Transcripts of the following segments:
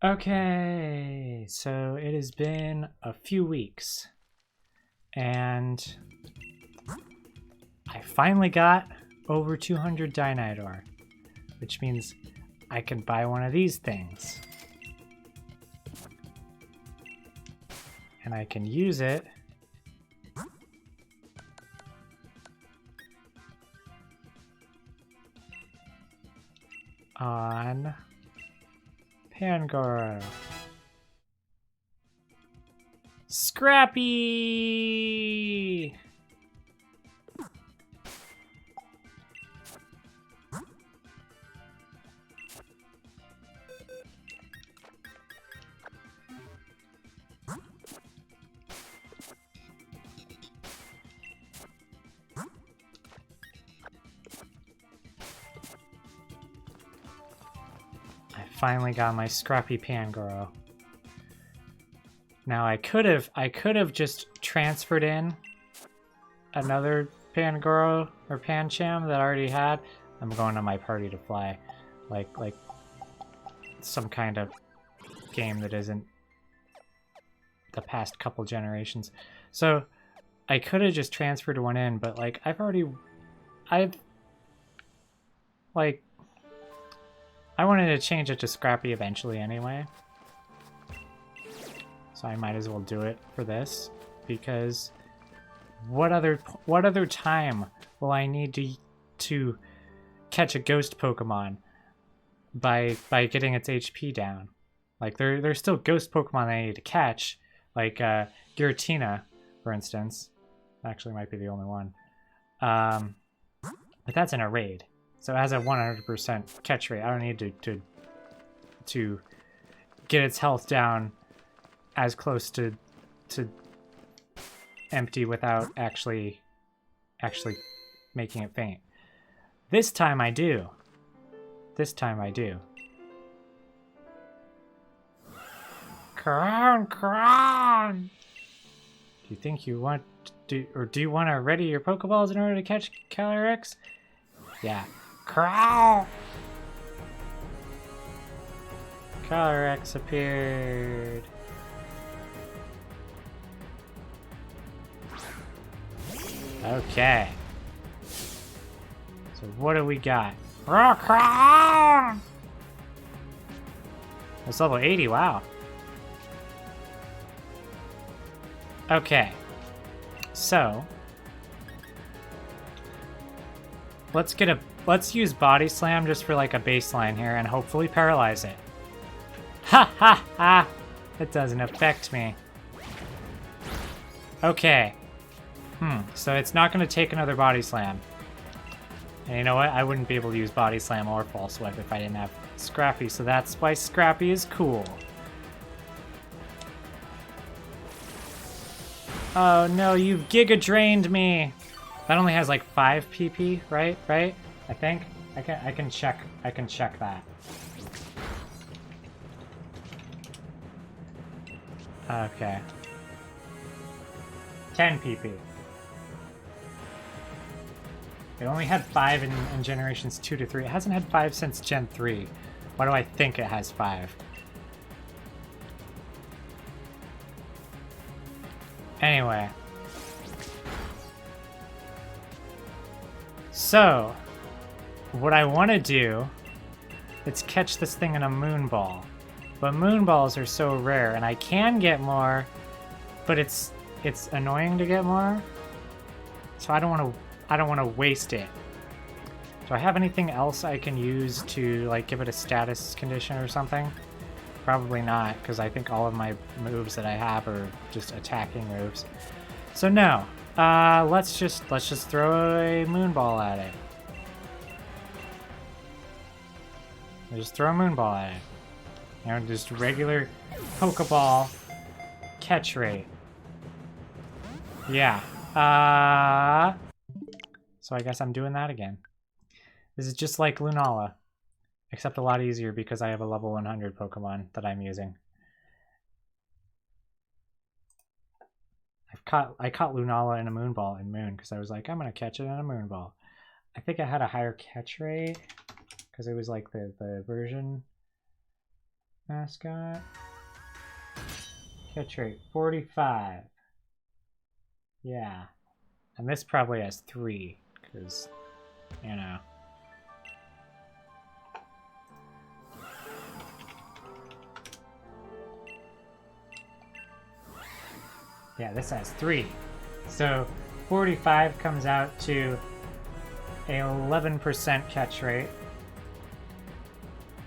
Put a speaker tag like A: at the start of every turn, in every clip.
A: Okay, so it has been a few weeks, and I finally got over 200 Dynite ore, which means I can buy one of these things. And I can use it on Pangoro. Scrappy! I finally got my Scrappy Pangoro. Now I could have just transferred in another Pangoro or Pancham that I already had. I'm going to my party to fly, like some kind of game that isn't the past couple generations. So I could have just transferred one in, but like I wanted to change it to Scrappy eventually anyway. So I might as well do it for this, because what other time will I need to catch a ghost Pokemon by getting its HP down? Like there's still ghost Pokemon I need to catch, like Giratina, for instance. Actually might be the only one. But that's in a raid. So it has a 100% catch rate. I don't need to get its health down as close to empty without actually making it faint. This time I do. This time I do. Crown! Do you think you want to, or do you want to ready your Pokeballs in order to catch Calyrex? Yeah. Crown! Calyrex appeared. Okay. So what do we got? Crown! It's level 80, wow. Okay. So let's use Body Slam just for like a baseline here and hopefully paralyze it. Ha ha ha! It doesn't affect me. Okay. So it's not going to take another Body Slam. And you know what? I wouldn't be able to use Body Slam or False Swipe if I didn't have Scrappy, so that's why Scrappy is cool. Oh no, you've Giga Drained me! That only has like 5 PP, right? Right? I think? I can check that. Okay. 10 PP. It only had 5 in generations 2 to 3. It hasn't had 5 since Gen 3. Why do I think it has 5? Anyway. So, what I want to do is catch this thing in a Moonball. But Moonballs are so rare, and I can get more, but it's annoying to get more. So I don't want to waste it. Do I have anything else I can use to like give it a status condition or something? Probably not, because I think all of my moves that I have are just attacking moves. So no, let's just throw a Moonball at it. Just throw a Moonball at it. You know, just regular Pokeball catch rate. Yeah. So I guess I'm doing that again. This is just like Lunala, except a lot easier because I have a level 100 Pokemon that I'm using. I caught Lunala in a Moonball in Moon because I was like, I'm gonna catch it in a Moonball. I think I had a higher catch rate because it was like the version mascot. Catch rate 45. Yeah. And this probably has 3, because, you know. Yeah, this has 3. So 45 comes out to a 11% catch rate.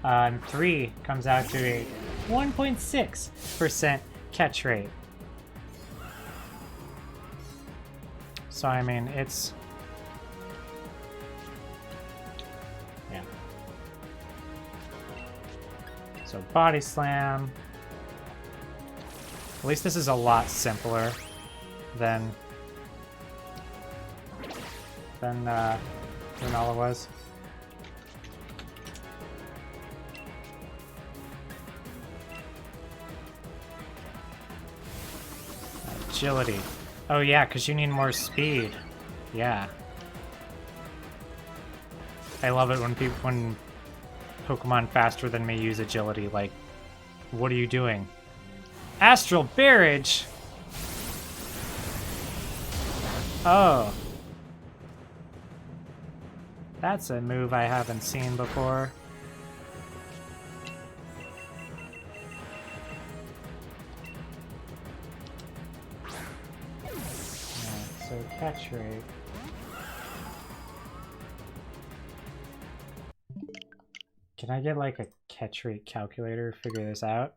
A: And 3 comes out to a 1.6% catch rate. So, I mean, it's... yeah. So, Body Slam. At least this is a lot simpler than Vanilla was. Agility. Oh yeah, because you need more speed. Yeah. I love it when Pokemon faster than me use agility. Like, what are you doing? Astral Barrage? Oh. That's a move I haven't seen before. Yeah, so catch rate. Can I get like a catch rate calculator to figure this out?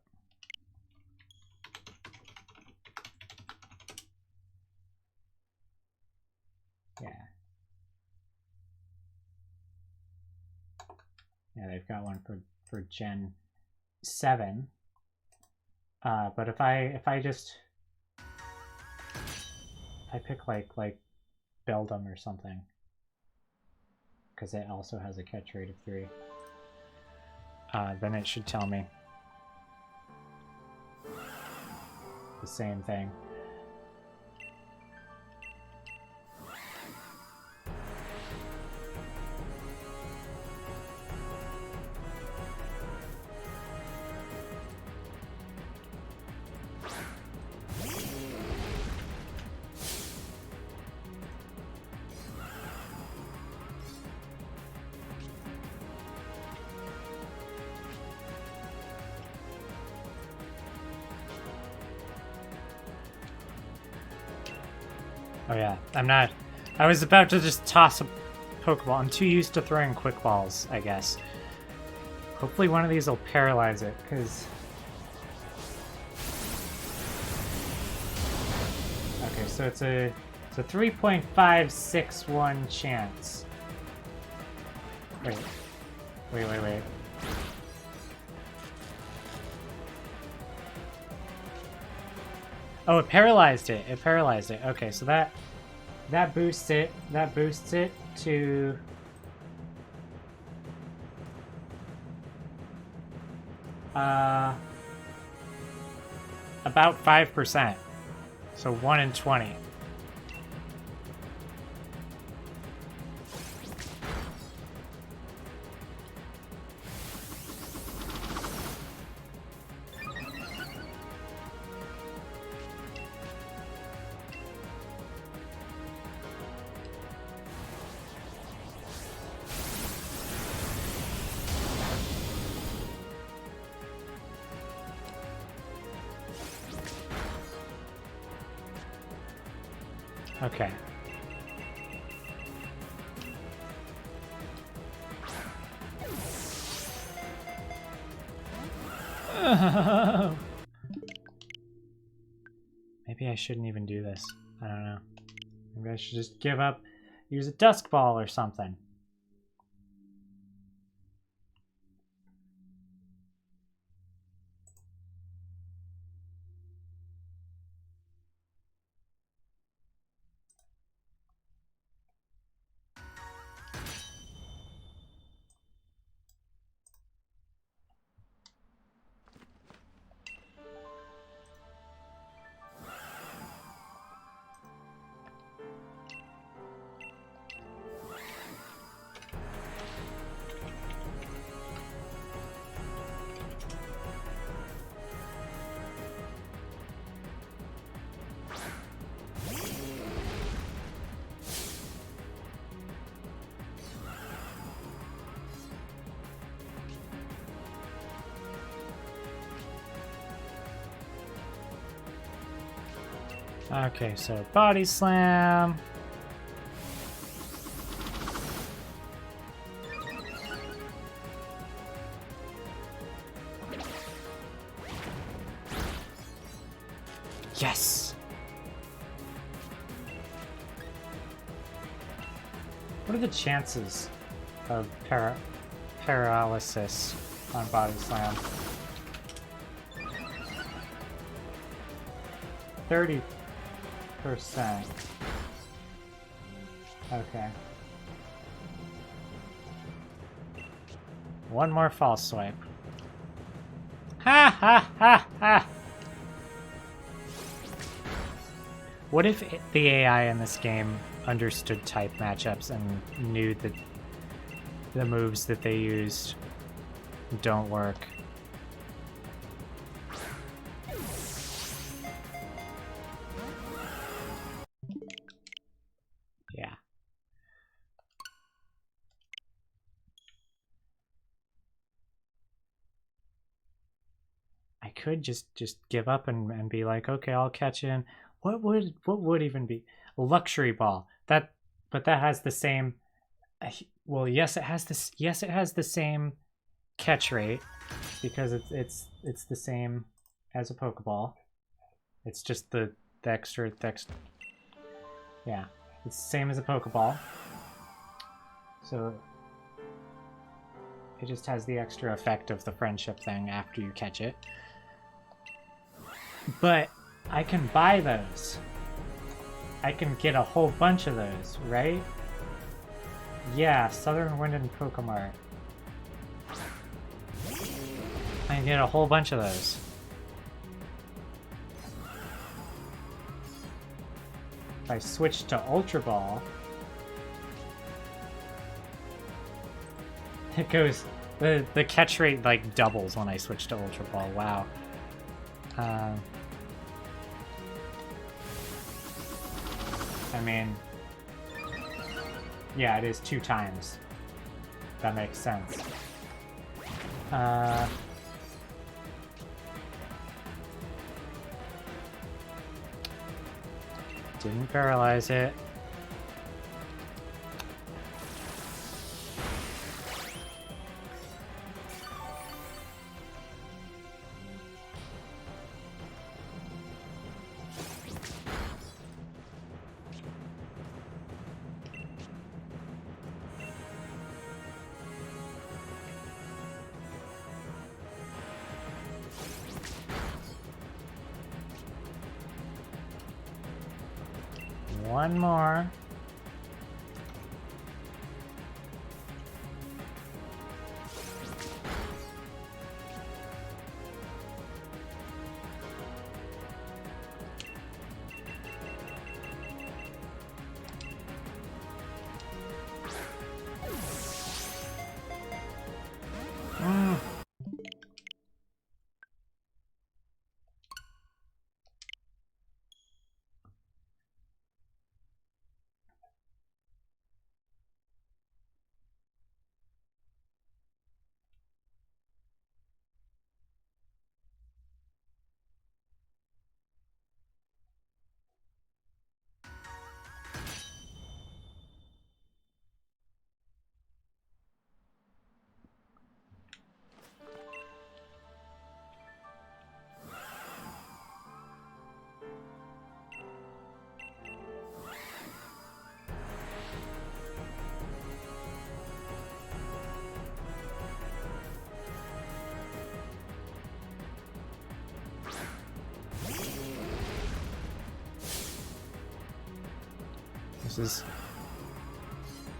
A: Yeah. Yeah, they've got one for Gen 7. But if I pick like Beldum or something, because it also has a catch rate of 3, then it should tell me the same thing. Oh yeah, I was about to just toss a Pokeball. I'm too used to throwing quick balls, I guess. Hopefully one of these will paralyze it, because... Okay, so it's a 3.561 chance. Wait. Oh, it paralyzed it. It paralyzed it. Okay, so that boosts it. That boosts it to about 5%. So 1 in 20. Okay. Maybe I shouldn't even do this. I don't know. Maybe I should just give up, use a Dusk Ball or something. Okay, so body slam. Yes! What are the chances of paralysis on body slam? 30%. Okay. One more false swipe. Ha ha ha ha! What if the AI in this game understood type matchups and knew that the moves that they used don't work? Yeah. I could just give up and be like, okay, I'll catch in. What would even be luxury ball? But that has the same. Well, yes, it has this. Yes, it has the same catch rate because it's the same as a Pokeball. It's just the extra text. Yeah, it's the same as a Pokeball. So it just has the extra effect of the friendship thing after you catch it. But I can buy those. I can get a whole bunch of those, right? Yeah, Southern Wind and Pokemart. I can get a whole bunch of those. If I switch to Ultra Ball, it goes, the catch rate like doubles when I switch to Ultra Ball. Wow. I mean, yeah, it is 2 times. That makes sense. Didn't paralyze it. One more.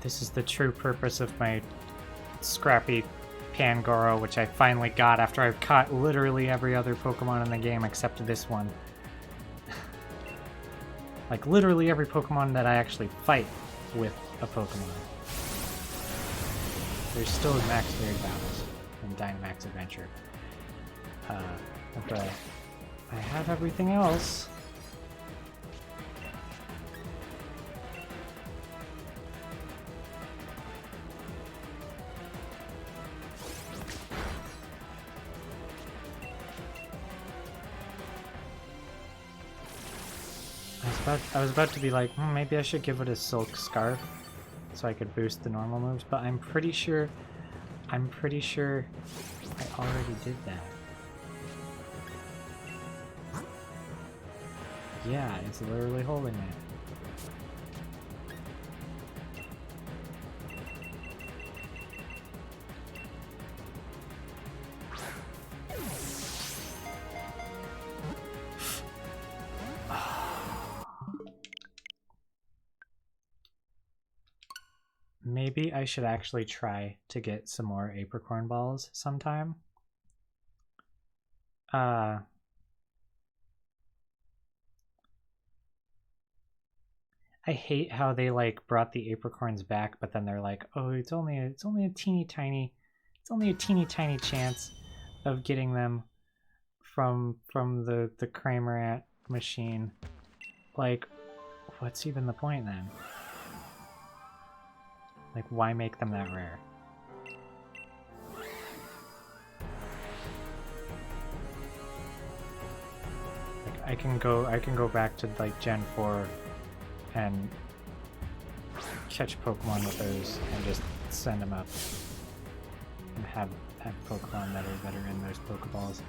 A: This is the true purpose of my scrappy Pangoro, which I finally got after I've caught literally every other Pokemon in the game except this one. Like literally every Pokemon that I actually fight with a Pokemon. There's still Max League battles in Dynamax Adventure. But I have everything else. I was about to be like, maybe I should give it a silk scarf so I could boost the normal moves, but I'm pretty sure I already did that. Yeah, it's literally holding it. Maybe I should actually try to get some more apricorn balls sometime. I hate how they like brought the apricorns back, but then they're like, oh, it's only a teeny tiny chance of getting them from the Kramer machine. Like, what's even the point then? Like, why make them that rare? Like, I can go back to like Gen 4 and catch Pokemon with those and just send them up and have Pokemon that are in those Pokeballs.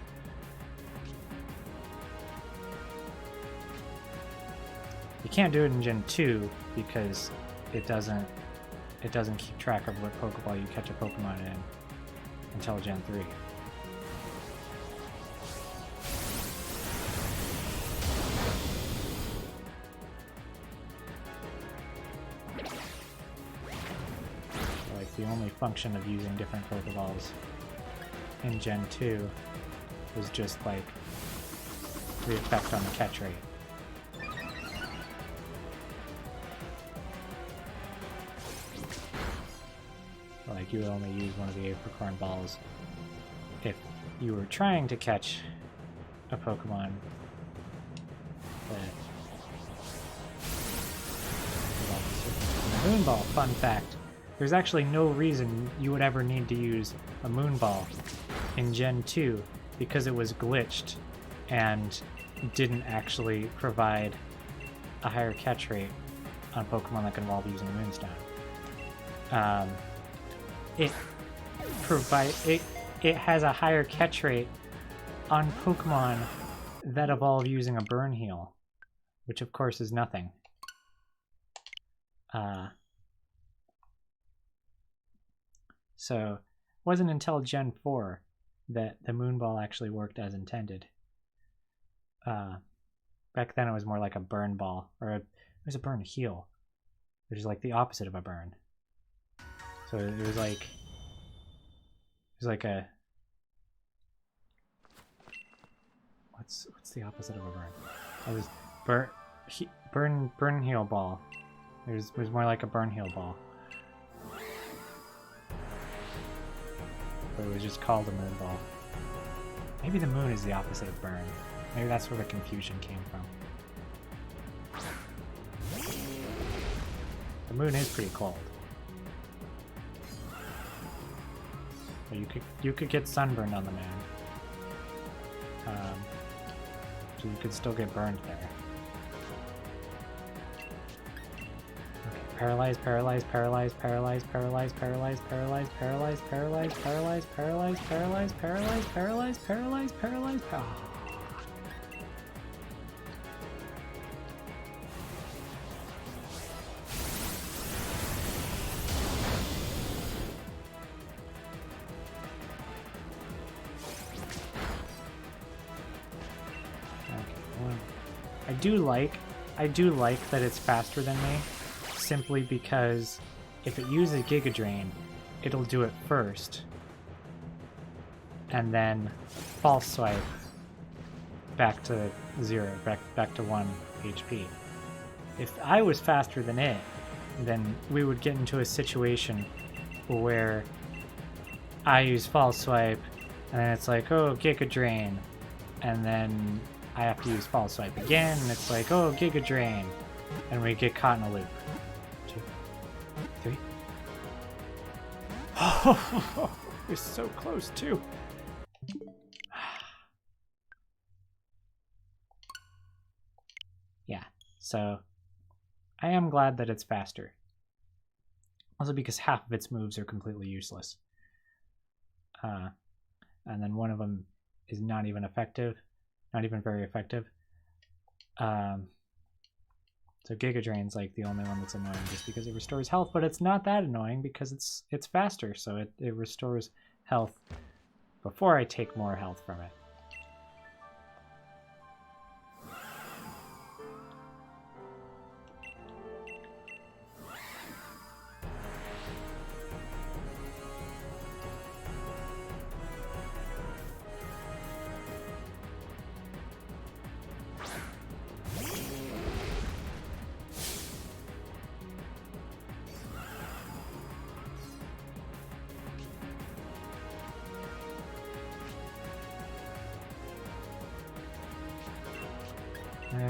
A: You can't do it in Gen 2 because it doesn't keep track of what Pokeball you catch a Pokemon in until Gen 3. Like, the only function of using different Pokeballs in Gen 2 was just like the effect on the catch rate. Like, you would only use one of the apricorn balls if you were trying to catch a Pokemon that... The Moonball, fun fact, there's actually no reason you would ever need to use a Moonball in Gen 2 because it was glitched and didn't actually provide a higher catch rate on Pokemon that can evolve using Moonstone. It has a higher catch rate on Pokemon that evolve using a Burn Heal, which of course is nothing. So it wasn't until Gen 4 that the Moonball actually worked as intended. Back then it was more like a Burn Ball, or it was a Burn Heal, which is like the opposite of a Burn. So it was like a... What's the opposite of a burn? It was burn heal ball. It was more like a burn heal ball. But it was just called a moon ball. Maybe the moon is the opposite of burn. Maybe that's where the confusion came from. The moon is pretty cold. But you could get sunburned on the moon. So you could still get burned there. Okay, paralyzed, paralyzed, paralyzed, paralyzed, paralyzed, paralyzed, paralyzed, paralyzed, paralyzed, paralyzed, paralyzed, paralyzed, paralyzed, paralyzed, paralyzed, paralyzed, paralyzed. I do like that it's faster than me, simply because if it uses Giga Drain, it'll do it first, and then False Swipe back to 0, back to 1 HP. If I was faster than it, then we would get into a situation where I use False Swipe, and then it's like, oh, Giga Drain, and then I have to use False Swipe again, and it's like, oh, Giga Drain, and we get caught in a loop. 2, 3. Oh, we're so close too. Yeah, So I am glad that it's faster. Also because half of its moves are completely useless. And then one of them is not even effective. Not even very effective. So Giga Drain's like the only one that's annoying just because it restores health, but it's not that annoying because it's faster, so it restores health before I take more health from it.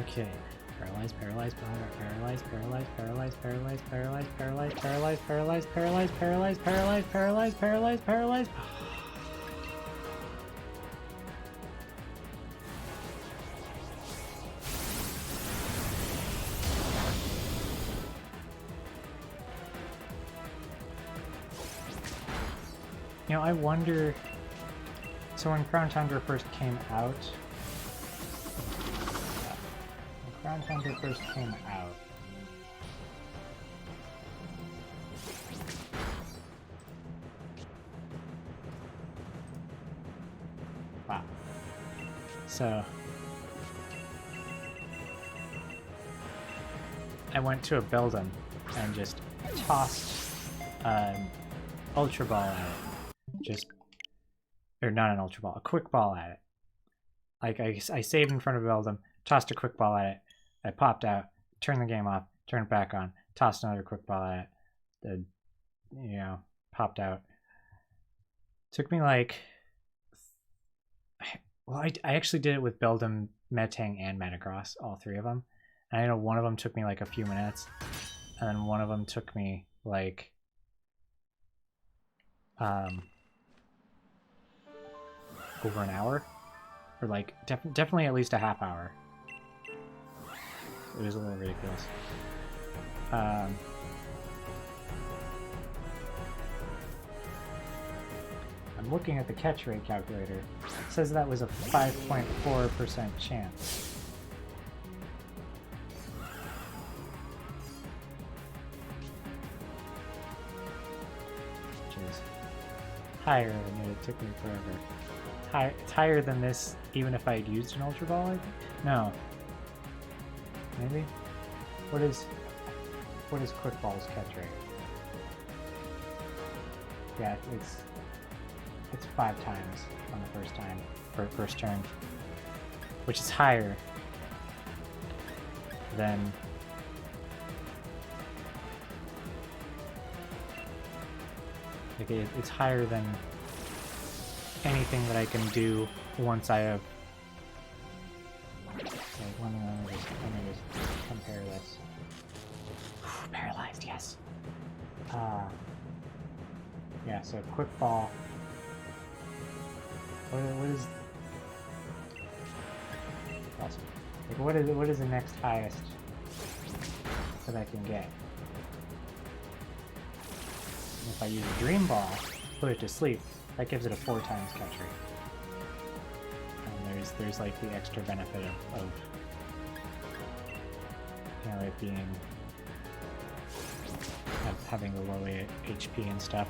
A: Okay. Paralyze, paralyze, paralyze, paralyze, paralyze, paralyze, paralyze, paralyze, paralyze, paralyze, paralyze, paralyze, paralyze, paralyze, paralyze, paralyze. You know, I wonder. So when Crown Tundra first came out, Crown Tundra first came out. Wow. So I went to a Beldum and just tossed an Ultra Ball at it. Or not an Ultra Ball, a Quick Ball at it. Like I saved in front of Beldum, tossed a Quick Ball at it. I popped out, turned the game off, turned it back on, tossed another Quick Ball at it, popped out. Took me like, well, I actually did it with Beldum, Metang, and Metagross, all three of them. And I know one of them took me like a few minutes, and then one of them took me like, over an hour, or like definitely at least a half hour. It was a little ridiculous. I'm looking at the catch rate calculator. It says that was a 5.4% chance. Which is higher than it took me forever. It's higher than this even if I had used an Ultra Ball, I think? No. Maybe? What is Quick Ball's catch rate? Yeah, it's 5 times on the first time, for first turn, which is higher than it's higher than anything that I can do once I have. Let me just compare this. Paralyzed, yes. Yeah, so Quick Ball. What is awesome. Like what is the next highest that I can get? If I use a Dream Ball, put it to sleep, that gives it a 4 times catch rate. And there's like the extra benefit of it being having a low HP and stuff.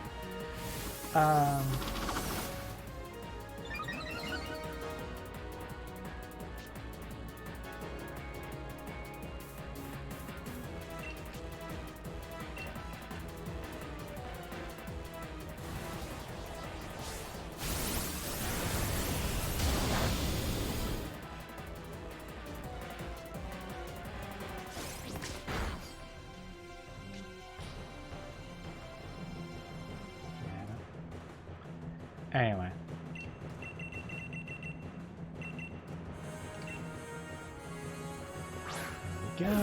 A: Anyway. There we go.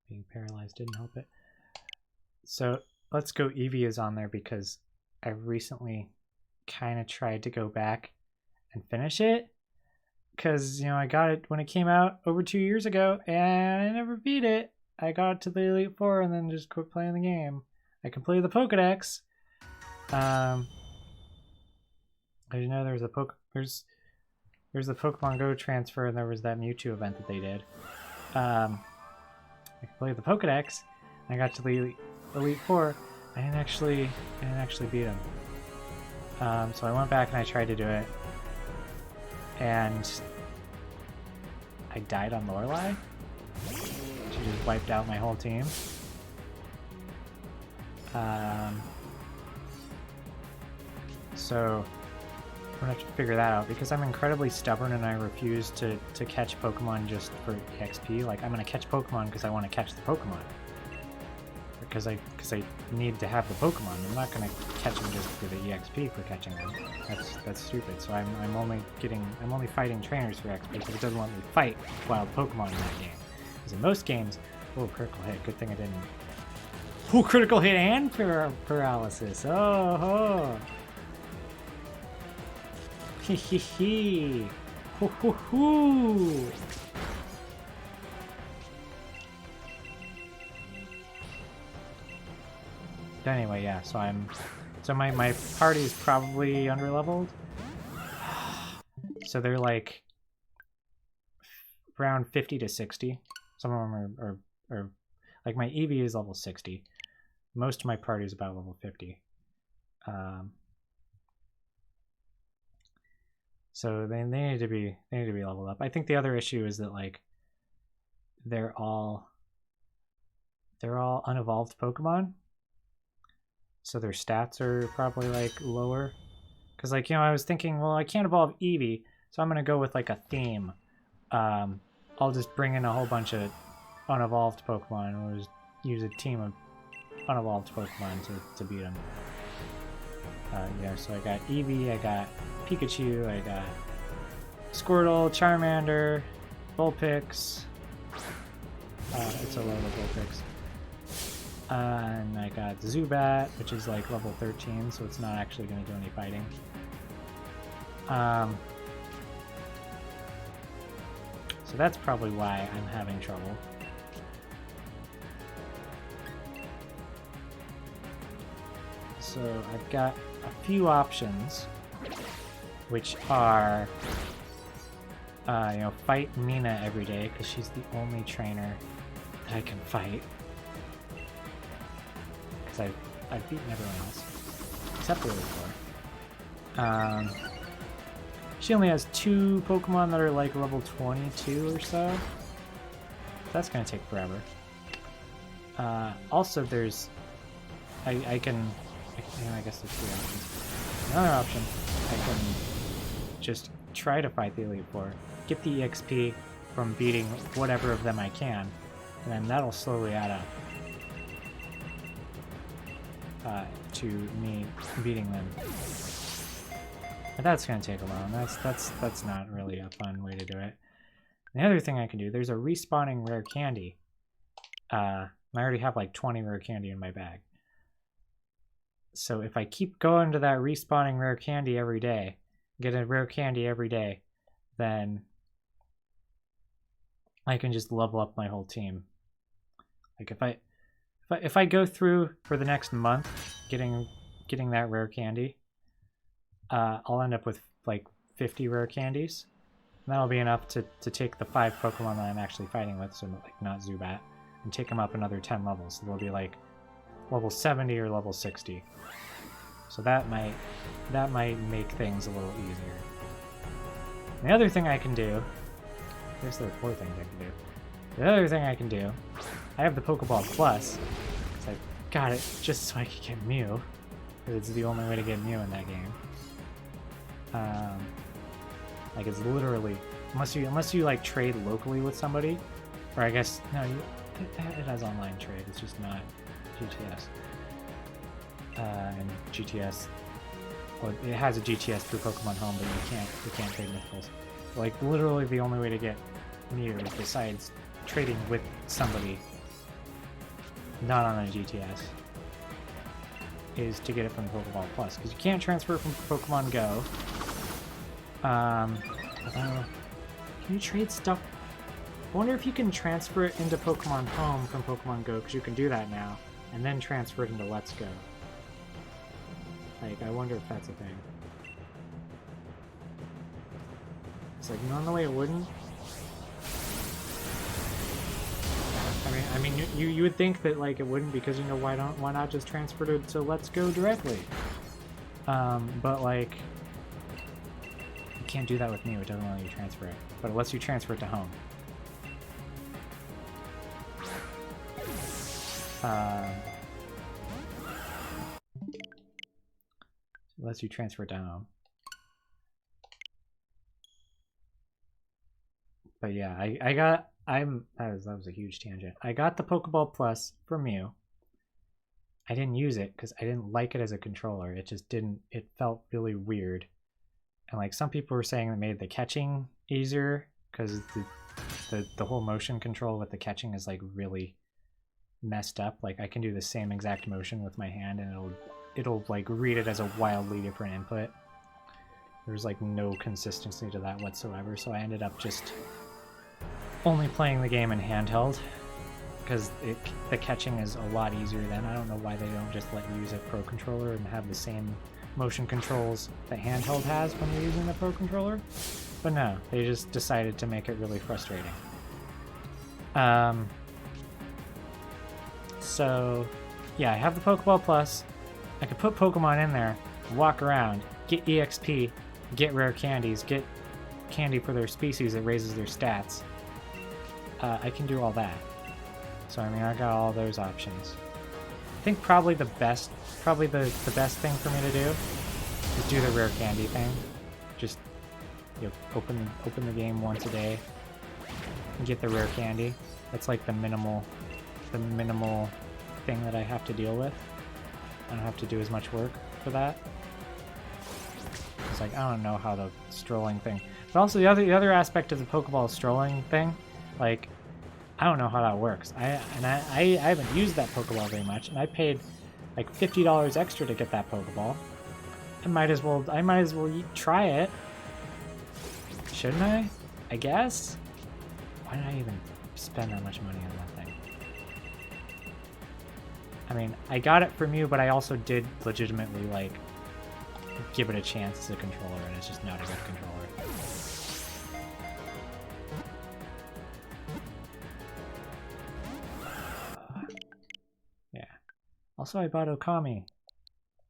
A: Being paralyzed didn't help it. So let's go Eevee is on there because I recently kind of tried to go back and finish it. Because, you know, I got it when it came out over 2 years ago, and I never beat it. I got to the Elite Four and then just quit playing the game. I completed the Pokedex. As you know, there's the Pokemon Go transfer, and there was that Mewtwo event that they did. I completed the Pokedex, and I got to the Elite Four. I didn't actually beat him. So I went back and I tried to do it, and I died on Lorelei. She just wiped out my whole team. So I'm gonna have to figure that out because I'm incredibly stubborn and I refuse to catch Pokemon just for EXP. Like, I'm gonna catch Pokemon because I want to catch the Pokemon. Because I need to have the Pokemon. I'm not gonna catch them just for the EXP for catching them. That's stupid. So I'm only fighting trainers for XP because it doesn't let me fight wild Pokemon in that game. Because in most games, oh, critical hit. Good thing I didn't. Oh, critical hit and paralysis. Oh. Hee hee hee. Hoo hoo hoo. But anyway, yeah, so my party is probably underleveled. So they're like around 50 to 60. Some of them are like my EV is level 60. Most of my party is about level 50. So they need to be leveled up. I think the other issue is that like they're all unevolved Pokemon. So their stats are probably like lower. Cause like, you know, I was thinking, well, I can't evolve Eevee, so I'm gonna go with like a theme. I'll just bring in a whole bunch of unevolved Pokemon and we'll just use a team of unevolved Pokemon to beat them. Yeah, so I got Eevee, I got Pikachu, I got Squirtle, Charmander, Vulpix. It's a load of Vulpix. And I got Zubat, which is like level 13, so it's not actually going to do any fighting. So that's probably why I'm having trouble. So I've got a few options, which are, you know, fight Mina every day, because she's the only trainer that I can fight. Because I've beaten everyone else, except the Elite Four. She only has 2 Pokemon that are like level 22 or so. That's gonna take forever. Also, there's, I guess there's 3 options. Another option, I can just try to fight the Elite Four, get the EXP from beating whatever of them I can, and then that'll slowly add up to me beating them. But that's gonna take a while. That's not really a fun way to do it. And the other thing I can do, there's a respawning rare candy. I already have like 20 rare candy in my bag. So if I keep going to that respawning rare candy every day, get a rare candy every day, then I can just level up my whole team. Like if I go through for the next month getting that rare candy, I'll end up with like 50 rare candies. And that'll be enough to take the 5 Pokemon that I'm actually fighting with, so like not Zubat, and take them up another 10 levels. So they'll be like level 70 or level 60. So that might make things a little easier. And the other thing I can do, I guess there are 4 things I can do. The other thing I can do, I have the Pokeball Plus, because I got it just so I could get Mew, because it's the only way to get Mew in that game. Like it's literally, unless you like trade locally with somebody, or I guess no, it has online trade. It's just not GTS. And GTS, well, it has a GTS through Pokemon Home, but you can't trade mythicals. Like literally, the only way to get Mew besides trading with somebody not on a GTS is to get it from Pokeball Plus, because you can't transfer it from Pokemon Go. Although, can you trade stuff? I wonder if you can transfer it into Pokemon Home from Pokemon Go, because you can do that now, and then transfer it into Let's Go. Like, I wonder if that's a thing. It's like, normally it wouldn't. I mean, you would think that like it wouldn't, because you know why not just transfer it to Let's Go directly? But like, you can't do that with Mew. It doesn't let you transfer it, but it lets you transfer it to Home. It lets you transfer it to Home. But yeah, that was a huge tangent. I got the Pokeball Plus for Mew. I didn't use it because I didn't like it as a controller. It just didn't, it felt really weird. And like some people were saying it made the catching easier because the whole motion control with the catching is like really messed up. Like I can do the same exact motion with my hand and it'll like read it as a wildly different input. There's like no consistency to that whatsoever, so I ended up just only playing the game in handheld because the catching is a lot easier then. I don't know why they don't just let you use a Pro Controller and have the same motion controls that handheld has when you're using the Pro Controller. But no, they just decided to make it really frustrating. So yeah, I have the Pokeball Plus. I could put Pokemon in there, walk around, get EXP, get rare candies, get candy for their species that raises their stats. I can do all that. So I mean, I got all those options. I think probably the best thing for me to do is do the rare candy thing. Just open the game once a day and get the rare candy. That's like the minimal thing that I have to deal with. I don't have to do as much work for that. It's like, I don't know how the strolling thing, but also the other aspect of the Pokeball strolling thing, like I don't know how that works. I haven't used that Pokeball very much, and I paid like $50 extra to get that Pokeball. I might as well try it, shouldn't I? I guess. Why did I even spend that much money on that thing? I mean, I got it from you, but I also did legitimately like give it a chance as a controller, and it's just not a good controller. Yeah. Also, I bought Okami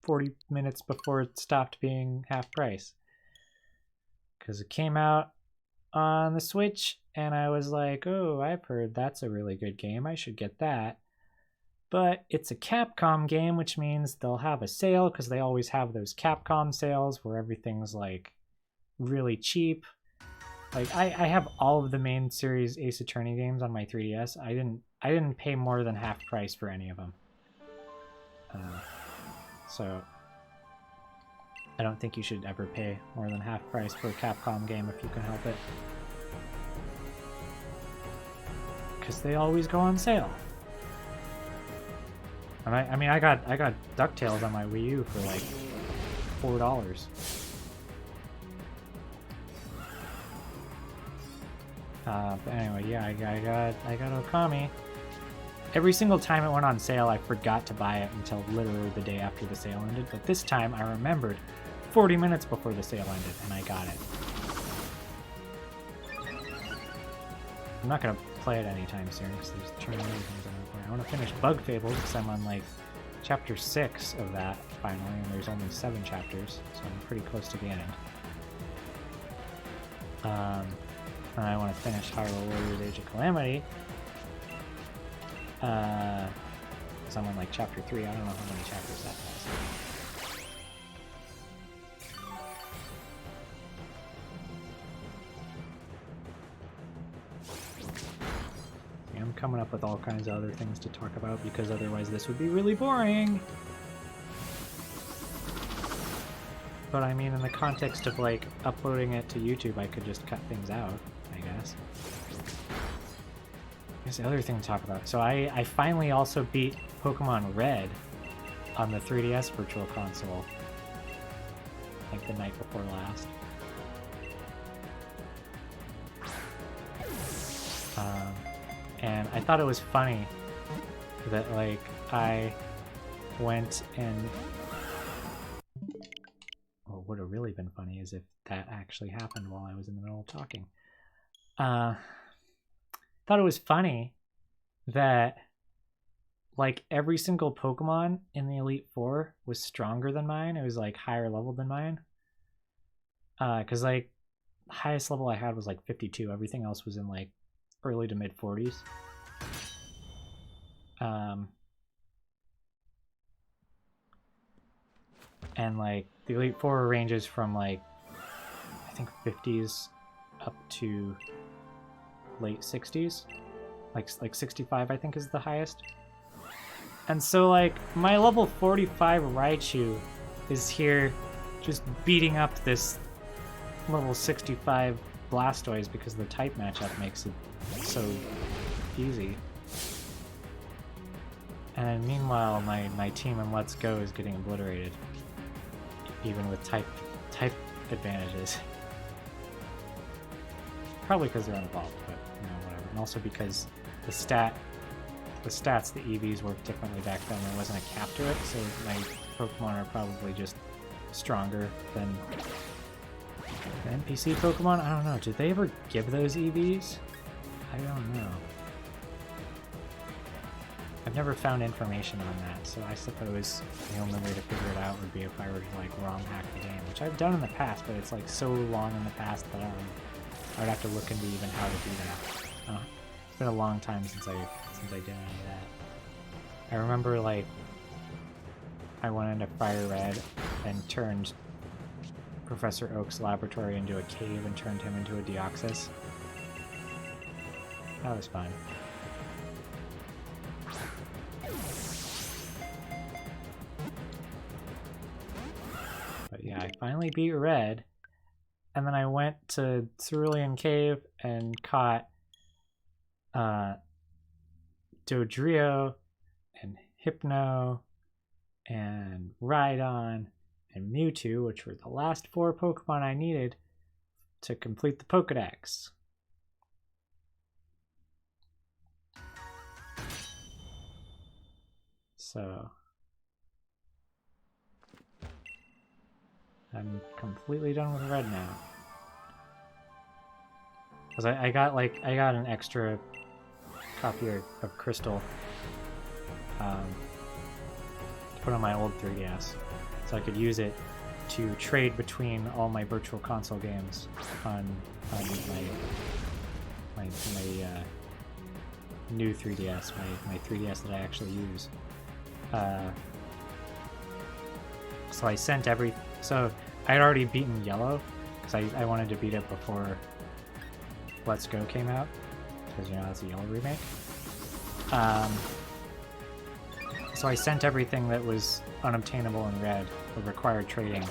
A: 40 minutes before it stopped being half price. Because it came out on the Switch, and I was like, oh, I've heard that's a really good game. I should get that. But it's a Capcom game, which means they'll have a sale, because they always have those Capcom sales where everything's like really cheap. Like I have all of the main series Ace Attorney games on my 3DS. I didn't pay more than half price for any of them. So I don't think you should ever pay more than half price for a Capcom game if you can help it, because they always go on sale. And I mean, I got DuckTales on my Wii U for like $4. But anyway, yeah, I got Okami. Every single time it went on sale, I forgot to buy it until literally the day after the sale ended. But this time, I remembered 40 minutes before the sale ended, and I got it. I'm not gonna play it anytime soon because there's too many things I want to play. I want to finish Bug Fables because I'm on like chapter 6 of that finally, and there's only 7 chapters, so I'm pretty close to the end. And I want to finish Hyrule Warriors Age of Calamity. So I'm on like chapter 3. I don't know how many chapters that has. I'm coming up with all kinds of other things to talk about because otherwise this would be really boring. But I mean, in the context of like uploading it to YouTube, I could just cut things out, I guess. Here's the other thing to talk about. So I finally also beat Pokemon Red on the 3DS Virtual Console, like the night before last. And I thought it was funny that, like, I went and... What would have really been funny is if that actually happened while I was in the middle of talking. Thought it was funny that, like, every single Pokemon in the Elite Four was stronger than mine. It was, like, higher level than mine. Because, like, the highest level I had was, like, 52. Everything else was in, like, early to mid 40s. And, like, the Elite Four ranges from, like, I think 50s up to late 60s. Like 65, I think, is the highest. And so, like, my level 45 Raichu is here just beating up this level 65 Blastoise because the type matchup makes it so easy. And meanwhile, my team in Let's Go is getting obliterated, even with type advantages. Probably because they're unevolved, but you know, whatever. And also because the stats, the EVs worked differently back then. There wasn't a cap to it, so my Pokemon are probably just stronger than the NPC Pokemon. I don't know. Did they ever give those EVs? I don't know. I've never found information on that, so I suppose the only way to figure it out would be if I were to, like, ROM hack the game, which I've done in the past, but it's, like, so long in the past that I would have to look into even how to do that. It's been a long time since I did any of that. I remember, like, I went into Fire Red and turned Professor Oak's laboratory into a cave and turned him into a Deoxys. That was fun. But yeah, I finally beat Red, and then I went to Cerulean Cave and caught Dodrio and Hypno and Rhydon and Mewtwo, which were the last 4 Pokemon I needed to complete the Pokedex. So I'm completely done with Red now. Cause I got an extra copy of Crystal to put on my old 3DS, so I could use it to trade between all my Virtual Console games on my new 3DS, my 3DS that I actually use. So I sent so I had already beaten Yellow because I wanted to beat it before Let's Go came out, because you know that's a Yellow remake. So I sent everything that was unobtainable in Red or required trading,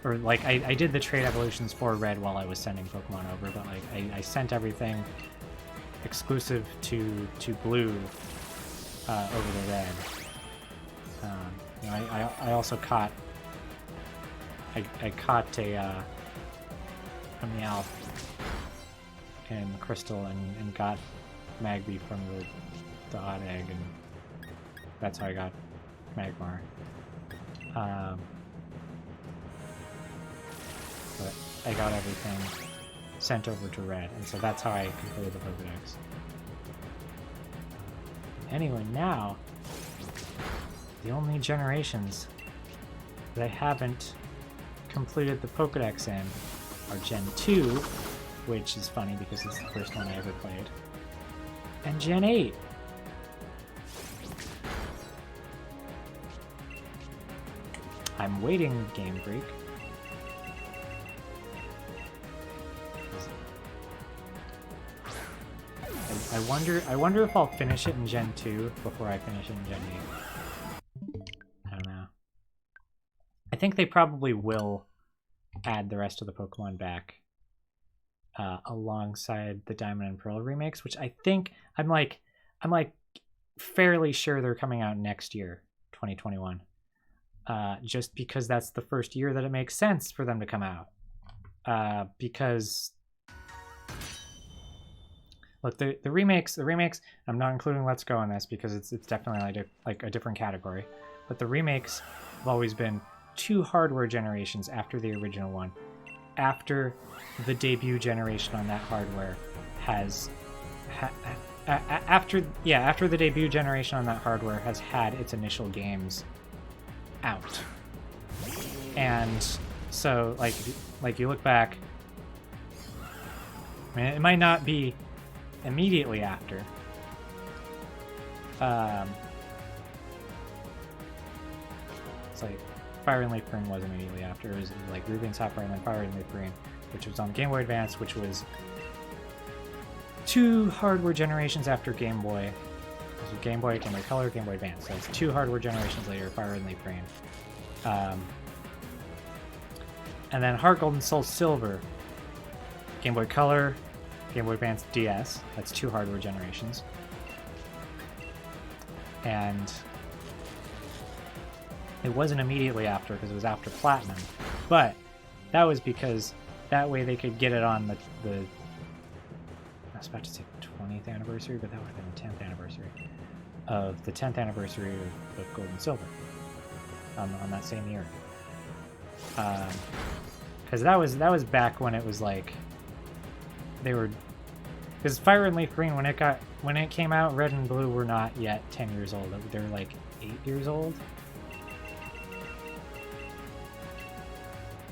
A: or like I did the trade evolutions for Red while I was sending Pokemon over, but like I sent everything exclusive to Blue over to Red. You know, I also caught I caught a Meowth in Crystal and got Magby from the Odd Egg, and that's how I got Magmar. But I got everything sent over to Red, and so that's how I completed the Pokedex. Anyway, now the only generations that I haven't completed the Pokedex in are Gen 2, which is funny because it's the first one I ever played, and Gen 8. I'm waiting, Game Freak. I wonder if I'll finish it in Gen 2 before I finish it in Gen 8. I don't know. I think they probably will add the rest of the Pokemon back alongside the Diamond and Pearl remakes, which I think I'm like fairly sure they're coming out next year, 2021. Just because that's the first year that it makes sense for them to come out. Because Look, the remakes, I'm not including Let's Go in this because it's definitely like a different category. But the remakes have always been 2 hardware generations after the original one. After the debut generation on that hardware has after the debut generation on that hardware has had its initial games out. And so like you look back, I mean, it might not be immediately after. It's like Fire and Leaf Green was immediately after. It was like Ruby and Sapphire and then Fire and Leaf Green, which was on Game Boy Advance, which was 2 hardware generations after Game Boy. So Game Boy, Game Boy Color, Game Boy Advance. So it's 2 hardware generations later, Fire and Leaf Green. And then Heart Gold and Soul Silver, Game Boy Color, Game Boy Advance, DS. That's 2 hardware generations. And it wasn't immediately after because it was after Platinum. But that was because that way they could get it on the I was about to say 20th anniversary, but that would have been the 10th anniversary of the 10th anniversary of Gold and Silver on that same year. Because that was back when it was like they were, because Fire and Leaf Green when it came out, Red and Blue were not yet 10 years old. They were like 8 years old.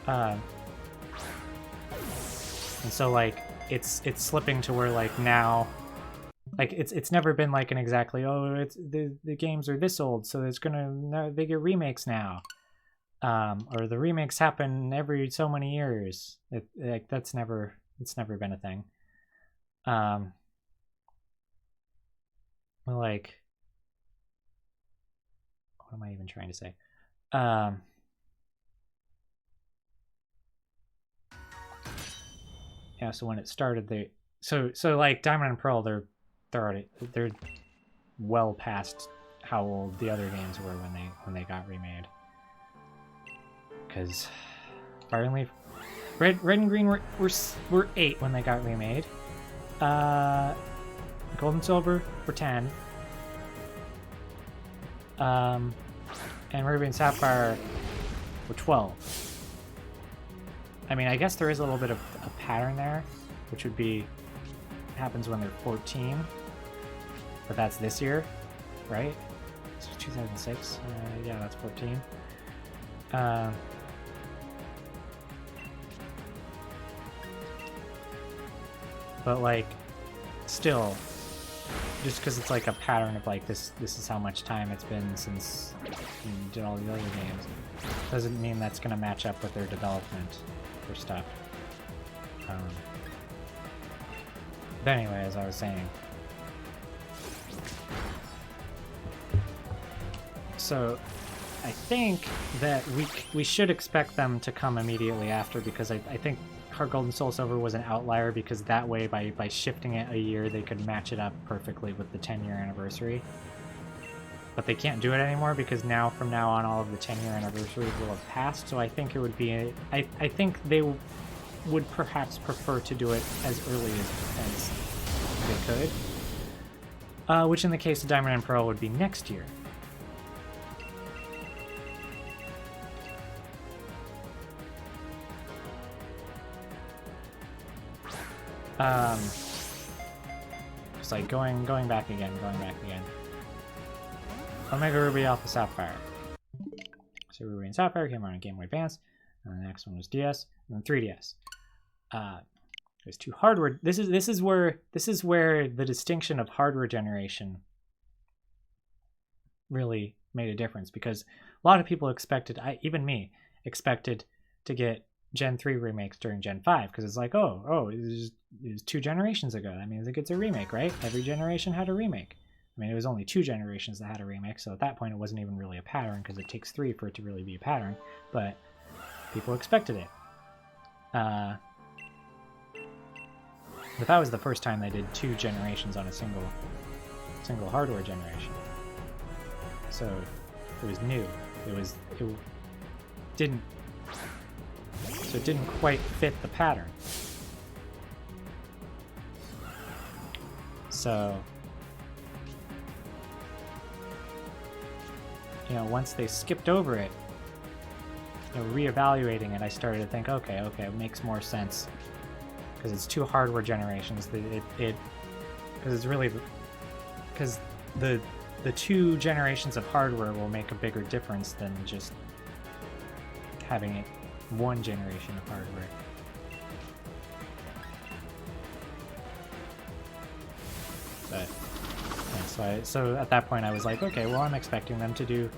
A: And so like it's slipping to where like now, like it's never been like an exactly, oh, it's the games are this old, so it's gonna, they get remakes now, or the remakes happen every so many years. Like it's never been a thing. Like, what am I even trying to say? Yeah, so when it started, so like Diamond and Pearl, they're well past how old the other games were when they got remade. Because Fire and Leaf, Red and Green were 8 when they got remade. Gold and Silver were 10. And Ruby and Sapphire were 12. I mean, I guess there is a little bit of a pattern there, which would be happens when they're 14, but that's this year, right? This was 2006. Yeah, that's 14. But like, still, just because it's like a pattern of like this is how much time it's been since you did all the other games, doesn't mean that's going to match up with their development for stuff. But anyway, as I was saying, so I think that we should expect them to come immediately after, because I think Heart Gold and Soul Silver was an outlier, because that way by shifting it a year they could match it up perfectly with the 10-year anniversary. But they can't do it anymore because from now on all of the 10-year anniversaries will have passed, so I think it would be I think they would perhaps prefer to do it as early as they could. Which in the case of Diamond and Pearl would be next year. It's like going back again. Omega Ruby, Alpha Sapphire. So Ruby and Sapphire came out on Game Boy Advance, and the next one was DS, and then 3DS. There's 2 hardware. This is where the distinction of hardware generation really made a difference, because a lot of people expected, even me, expected to get Gen 3 remakes during Gen 5, because it's like, oh, it was 2 generations ago. That means it gets a remake, right? Every generation had a remake. I mean, it was only 2 generations that had a remake, so at that point it wasn't even really a pattern, because it takes 3 for it to really be a pattern, but people expected it. But that was the first time they did 2 generations on a single hardware generation. So it was new. It didn't quite fit the pattern. So, you know, once they skipped over it, you know, reevaluating it, I started to think, okay, it makes more sense because it's 2 hardware generations. Because it's really because the 2 generations of hardware will make a bigger difference than just having it 1 generation of hardware. But yeah, so at that point I was like, okay, well, I'm expecting them to do,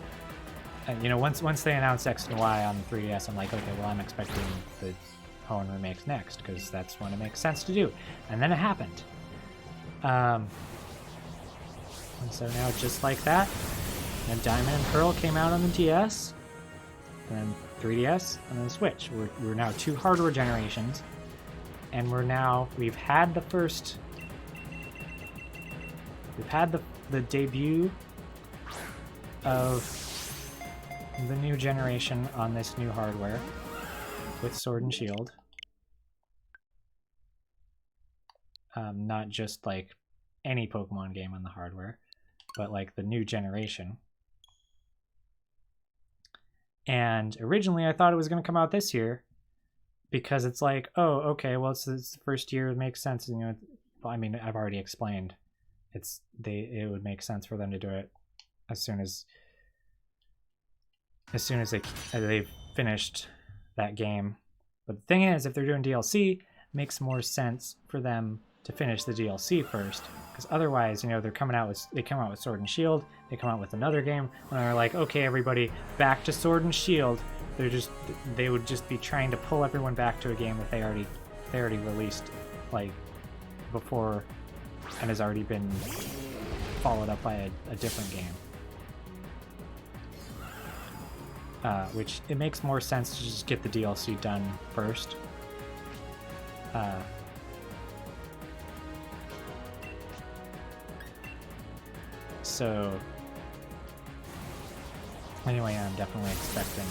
A: you know, once they announced X and Y on the 3DS, I'm like, okay, well, I'm expecting the Hoenn remakes next because that's when it makes sense to do. And then it happened. And so now, just like that, and Diamond and Pearl came out on the DS, and then 3DS, and then Switch. We're now 2 hardware generations, and we've had the first. We've had the debut of the new generation on this new hardware with Sword and Shield. Not just like any Pokemon game on the hardware, but like the new generation. And originally I thought it was going to come out this year because it's like, oh, okay, well, it's the first year, it makes sense. You know, I mean, I've already explained. It would make sense for them to do it as soon as they've finished that game. But the thing is, if they're doing DLC, it makes more sense for them to finish the DLC first, because otherwise, you know, they come out with Sword and Shield, they come out with another game, and they're like, okay, everybody, back to Sword and Shield. They would just be trying to pull everyone back to a game that they already released, like, before, and has already been followed up by a different game. Which it makes more sense to just get the DLC done first. So anyway, I'm definitely expecting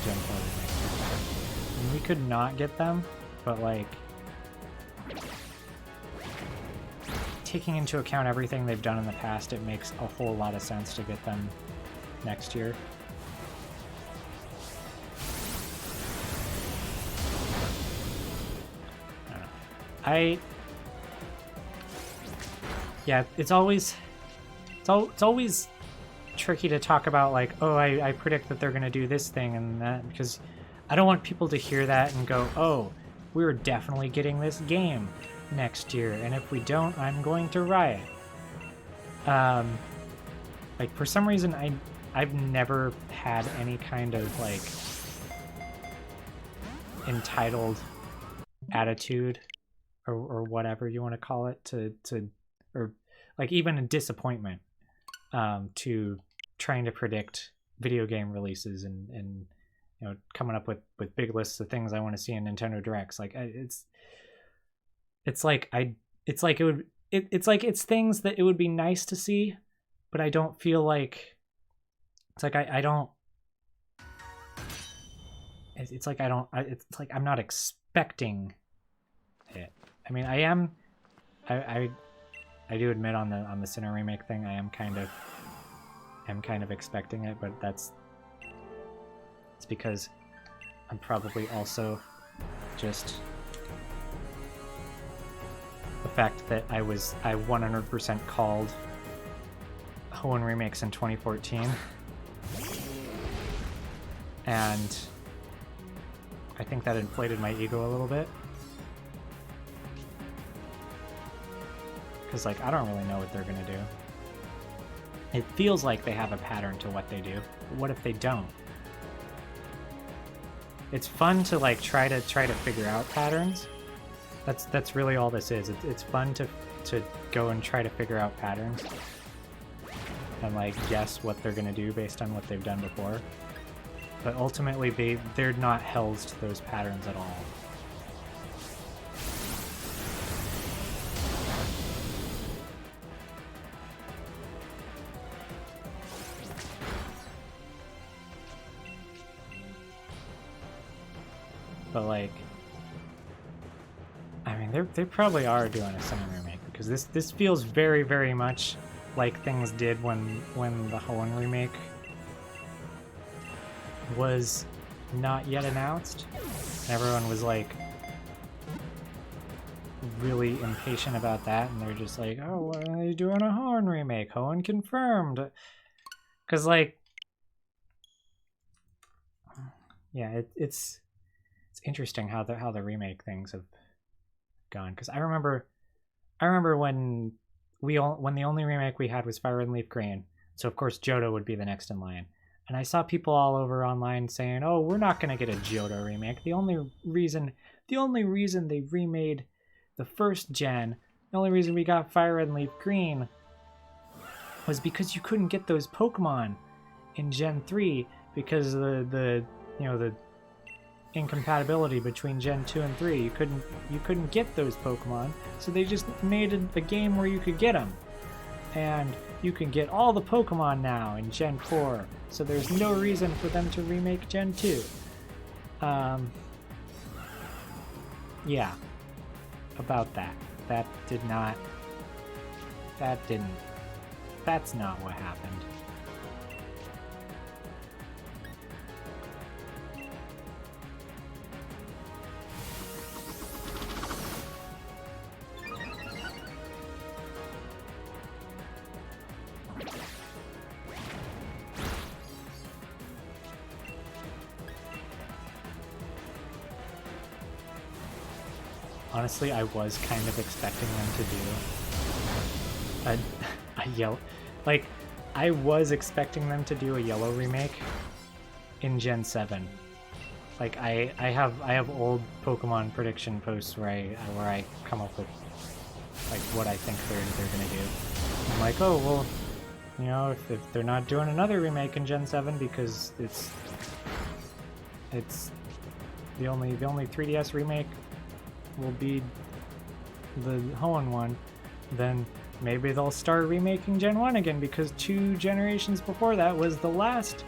A: Gen 4 remakes. And we could not get them, but like taking into account everything they've done in the past, it makes a whole lot of sense to get them next year. Yeah, it's always tricky to talk about like, oh, I predict that they're going to do this thing and that, because I don't want people to hear that and go, oh, we're definitely getting this game next year, and if we don't, I'm going to riot. Like, for some reason, I've never had any kind of like entitled attitude or whatever you want to call it to or like even a disappointment to trying to predict video game releases and you know, coming up with big lists of things I want to see in Nintendo Directs. Like it's things that it would be nice to see, but I don't feel like it's like I don't. It's like I don't. It's like I'm not expecting it. I mean, I am. I do admit on the Sinnoh remake thing, I am kind of expecting it, but it's because I'm probably also just the fact that I 100% called Hoenn Remakes in 2014, and I think that inflated my ego a little bit. Because, like, I don't really know what they're gonna do. It feels like they have a pattern to what they do, but what if they don't? It's fun to, like, try to figure out patterns. That's really all this is. It's fun to go and try to figure out patterns and, like, guess what they're gonna do based on what they've done before. But ultimately, they're not held to those patterns at all. But like, I mean, they probably are doing a Sinnoh remake. because this feels very, very much like things did when the Hoenn remake was not yet announced. Everyone was like really impatient about that, and they're just like, oh, why are they doing a Hoenn remake? Hoenn confirmed. Because, like, yeah, it's interesting how the remake things have gone. Because I remember when the only remake we had was Fire Red and Leaf Green, so of course Johto would be the next in line. And I saw people all over online saying, "Oh, we're not gonna get a Johto remake. The only reason they remade the first gen, the only reason we got Fire Red and Leaf Green was because you couldn't get those Pokemon in Gen 3 because the incompatibility between Gen 2 and 3. You couldn't get those Pokemon, so they just made a game where you could get them. And you can get all the Pokemon now in Gen 4, so there's no reason for them to remake Gen 2. Yeah, about that. That's not what happened. Honestly, I was kind of expecting them to do a yellow... Like, I was expecting them to do a yellow remake in Gen 7. Like, I have old Pokemon prediction posts where I come up with, like, what I think they're gonna do. I'm like, oh, well, you know, if they're not doing another remake in Gen 7 because it's the only 3DS remake will be the Hoenn one, then maybe they'll start remaking Gen 1 again, because 2 generations before that was the last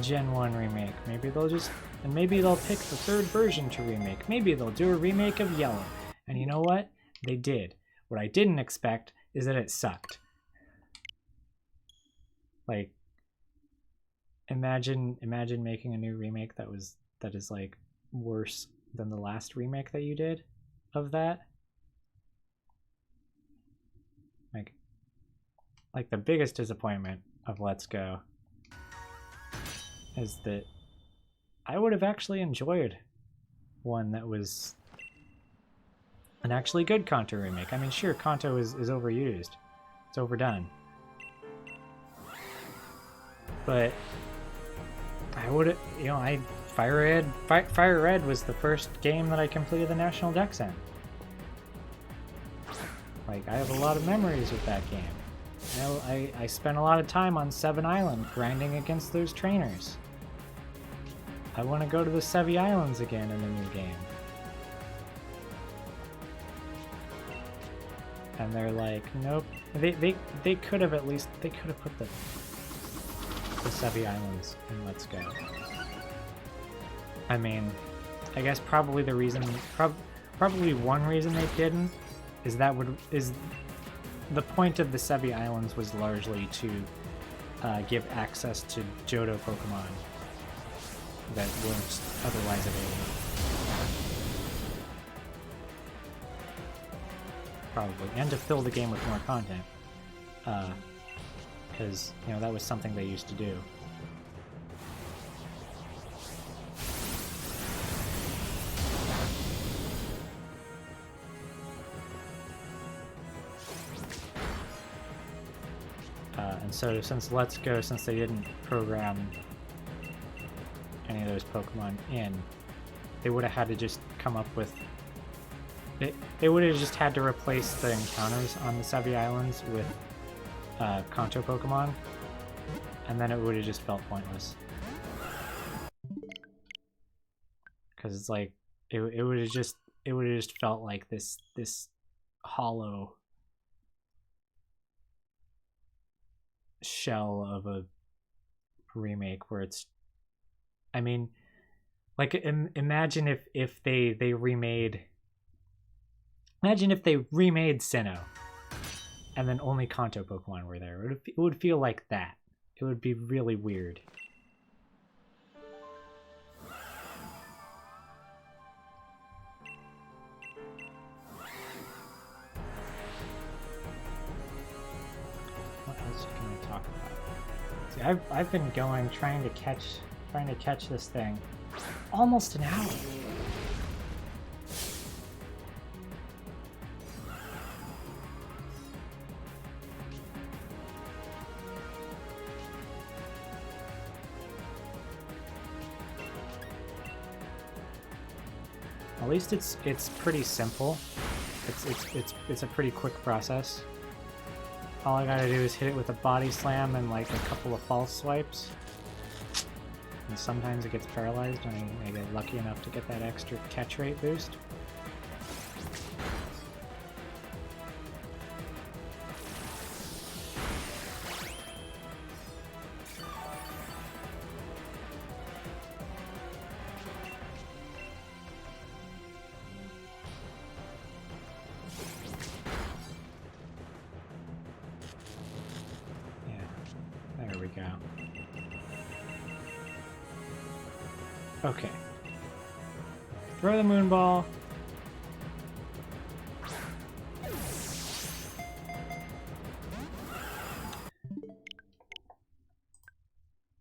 A: Gen 1 remake. Maybe they'll pick the third version to remake. Maybe they'll do a remake of Yellow. And you know what? They did. What I didn't expect is that it sucked. Like, imagine making a new remake that is like worse than the last remake that you did of that. Like the biggest disappointment of Let's Go is that I would have actually enjoyed one that was an actually good Kanto remake. I mean, sure, Kanto is overused. It's overdone. But I would, Fire Red was the first game that I completed the National Dex in. Like, I have a lot of memories with that game. I spent a lot of time on Seven Island grinding against those trainers. I want to go to the Sevi Islands again in the new game. And they're like, nope. They could have put the Sevi Islands in Let's Go. I mean, I guess probably one reason they didn't is the point of the Sevi Islands was largely to give access to Johto Pokemon that weren't otherwise available. Probably, and to fill the game with more content, because that was something they used to do. And so since they didn't program any of those Pokemon in, they would have had to just come up with... They would have just had to replace the encounters on the Sevi Islands with Kanto Pokemon, and then it would have just felt pointless. Because it's like, it would have just felt like this hollow shell of a remake where it's, I mean, like, imagine if they remade Imagine if they remade Sinnoh and then only Kanto Pokemon were there. It would feel like that. It would be really weird. What else can we talk about? See, I've been going trying to catch this thing almost an hour. At least it's pretty simple. It's a pretty quick process. All I gotta do is hit it with a body slam and like a couple of false swipes. And sometimes it gets paralyzed when I get lucky enough to get that extra catch rate boost. Okay. Throw the moon ball.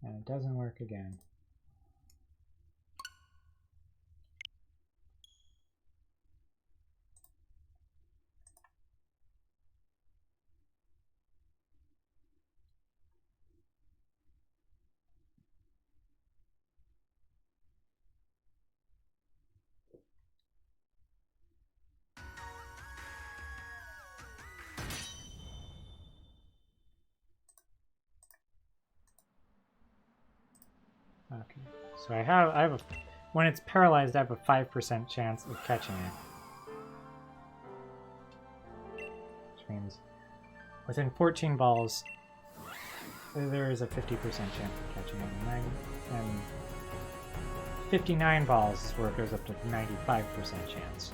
A: And it doesn't work again. Okay, so I have a, when it's paralyzed, I have a 5% chance of catching it. Which means within 14 balls, there is a 50% chance of catching it. And 59 balls is where it goes up to 95% chance.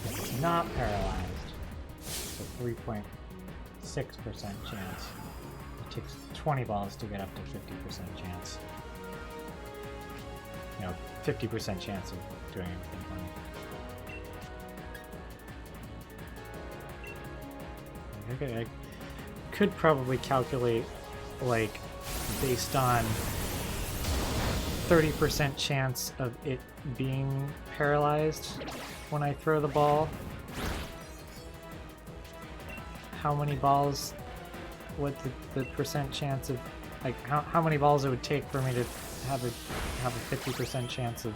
A: If it's not paralyzed, it's a 3.6% chance. It takes 20 balls to get up to 50% chance. You know, 50% chance of doing everything for me. Okay, I could probably calculate, like, based on 30% chance of it being paralyzed when I throw the ball. How many balls, what the percent chance of, like, how many balls it would take for me to have a 50% chance of,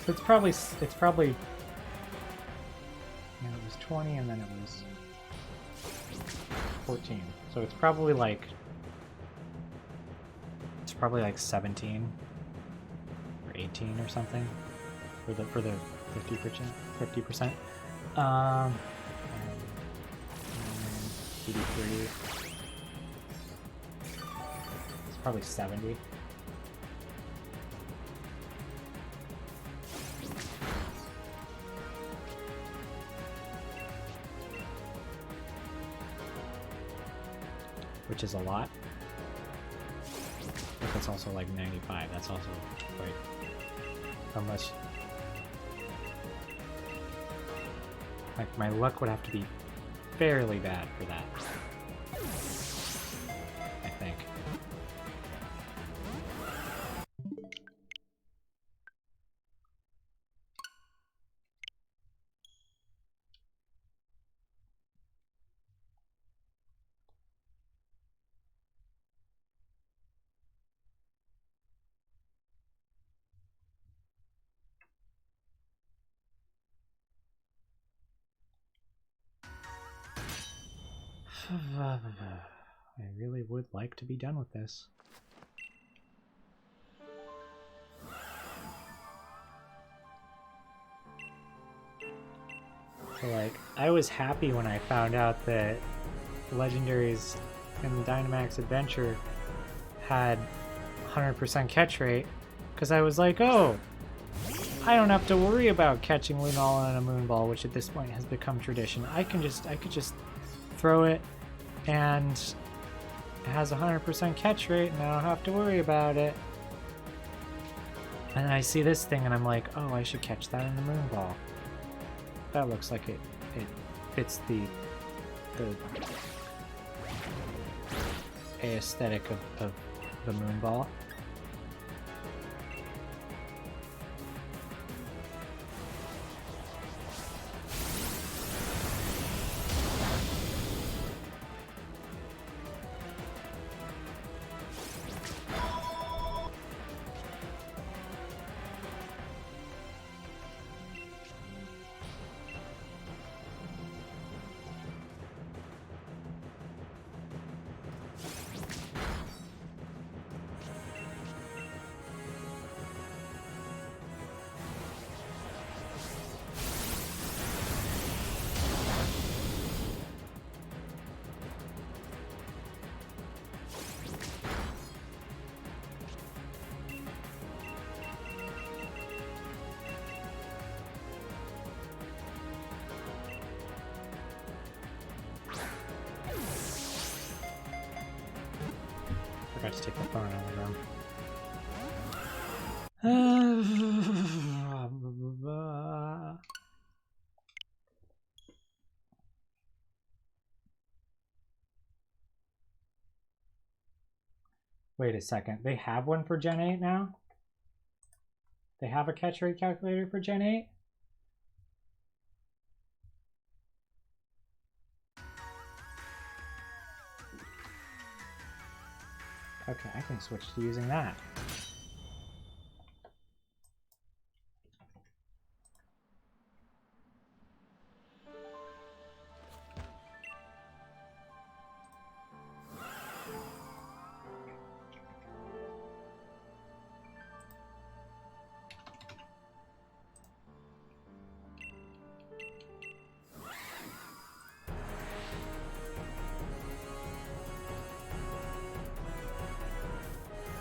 A: it's probably, you know, it was 20 and then it was 14. So it's probably like 17 or 18 or something for the 50%. 83. It's probably 70. Which is a lot. But that's also like 95. That's also quite, unless, like, my luck would have to be fairly bad for that, I think. I really would like to be done with this. So, like, I was happy when I found out that Legendaries in the Dynamax Adventure had 100% catch rate, because I was like, oh, I don't have to worry about catching Lunala in a Moonball, which at this point has become tradition. I could just throw it, and it has 100% catch rate, and I don't have to worry about it. And then I see this thing, and I'm like, oh, I should catch that in the Moonball. That looks like it fits the aesthetic of the Moonball. Forgot to take the phone out of the room. Wait a second. They have one for Gen 8 now? They have a catch rate calculator for Gen 8? Okay, I can switch to using that.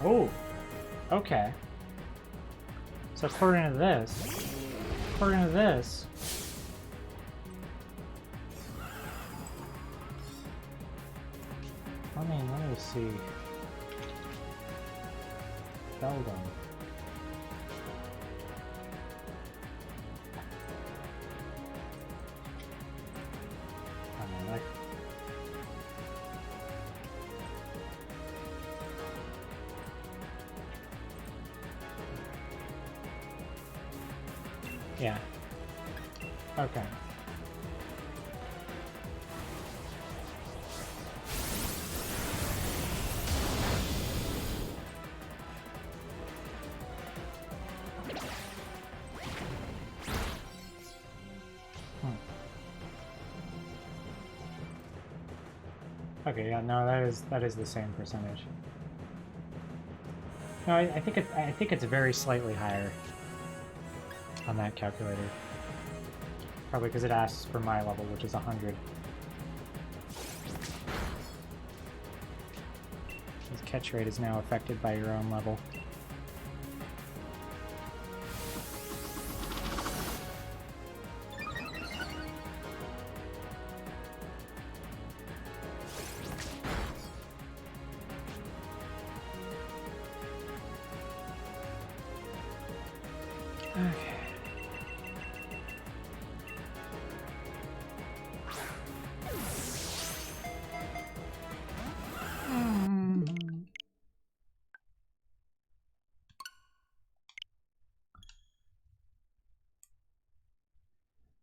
A: Oh, okay. So according to this, let me see. Beldum. I mean, yeah. Okay. Okay, yeah, no, that is the same percentage. No, I think it's very slightly higher on that calculator. Probably because it asks for my level, which is 100. This catch rate is now affected by your own level.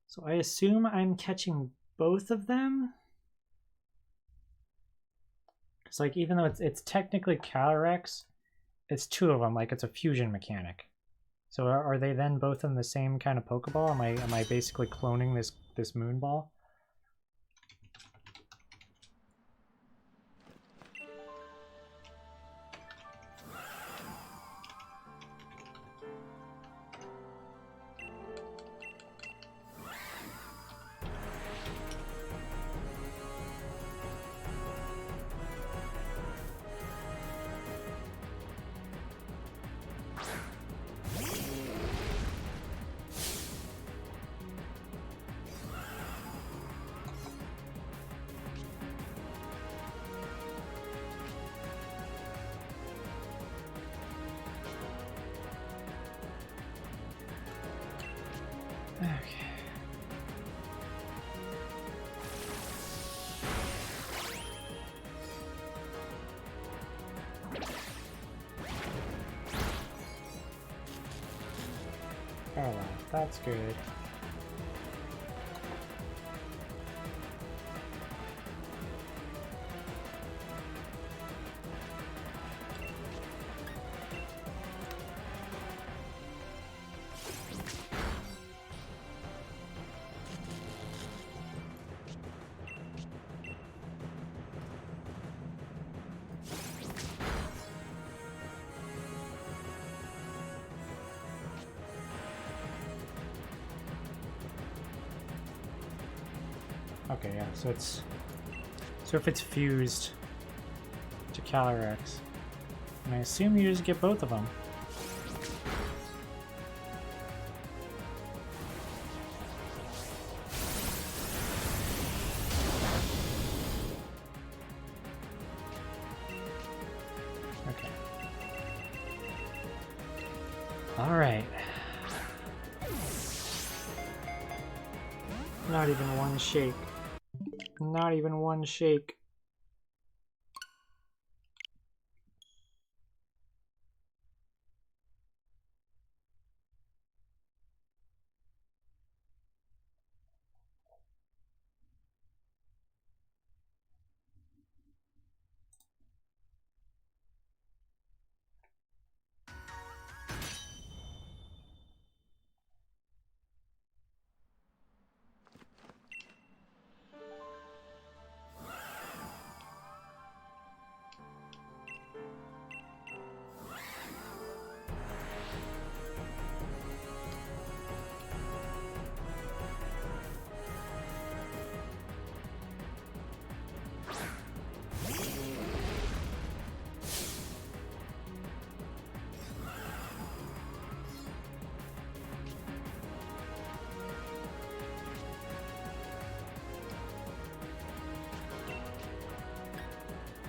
A: So I assume I'm catching both of them? Because like even though it's technically Calyrex, it's two of them, like it's a fusion mechanic. So are they then both in the same kind of Pokeball? Am I basically cloning this Moonball? That's good. Okay, yeah, so if it's fused to Calyrex, and I assume you just get both of them. Okay. All right. Not even one shake. Not even one shake.